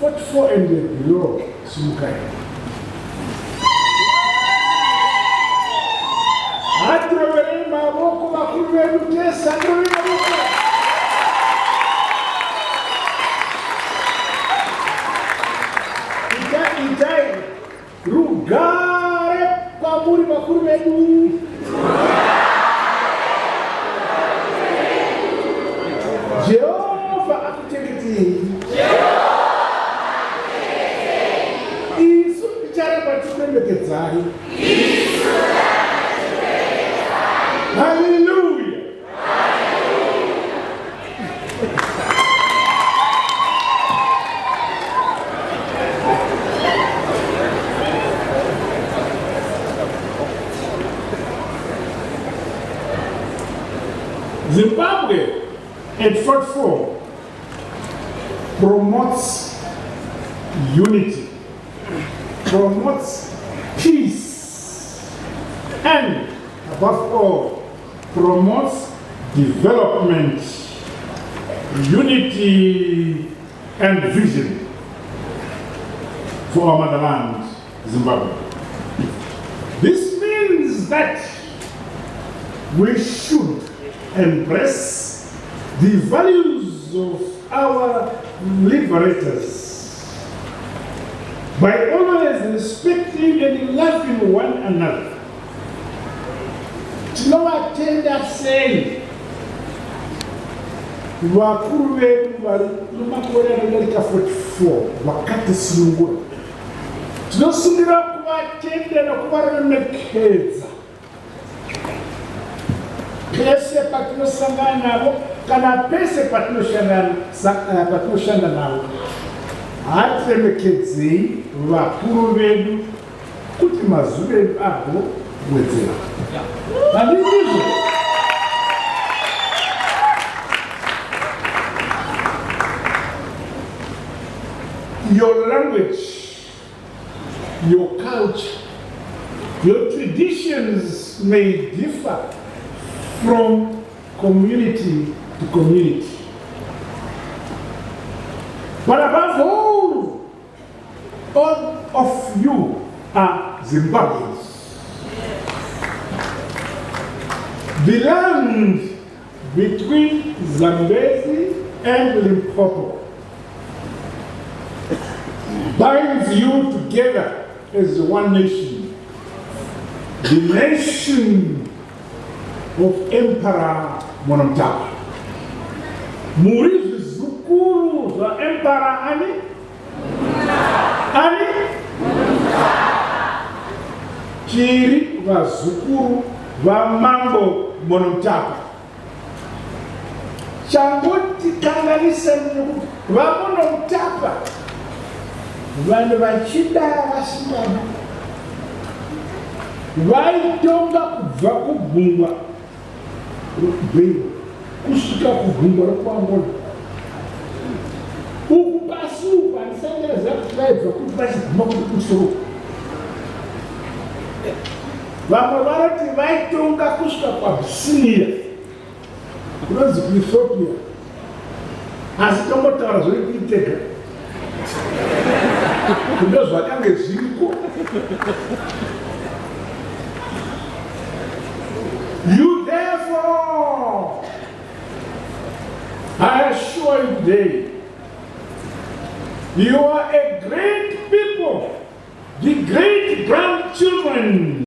44 and below, simukai. Atrovere maboko bakuru bedu tesa atrovere maboko. Itai rugare pamuri bakuru bedu. Jehovah akutegeti. Isso bicara batubembeketsai. Hallelujah. Zimbabwe at 44 promotes unity, promotes peace, and above all, promotes development, unity, and vision for our motherland, Zimbabwe. This means that we should embrace the values of our liberators by always respecting and loving one another. Tinovatenda sei vakuru vedu vari mumakore anodarika 44 vakatisunungura. Tinosungira kuvatenda nokuvaremekedza pese patinosangana navo kana pese patinoshanda navo. Hatiremekedzei vakuru vedu kuti mazuviro edu agowedzera. Handizvo? Your language, your culture, your traditions may differ from community to community. But above all of you are Zimbabweans. The land between Zambezi and Limpopo binds you together as one nation, the nation of Emperor Monamtapa. Muri zvizukuru zvaEmperor ani? Tiri vazukuru vaMambo Monamtapa. Changoti kanganisa nyoku vaMonamtapa vanhu vachida vasimana vaitonga kubva kuGungwa rokuBheira kusvika kuGungwa rokuAngola. Uku pasi uku handisandiraziva kuti vaibva kuti vachiguma kuti kumusoro. Vamwe vanoti vaitonga kusvika kuAbyssinia kunonzi kuEthiopia, asi tombotaura zviri kuiteka ndo zvakange zviriko. You therefore, I assure you today, you are a great people, the great grandchildren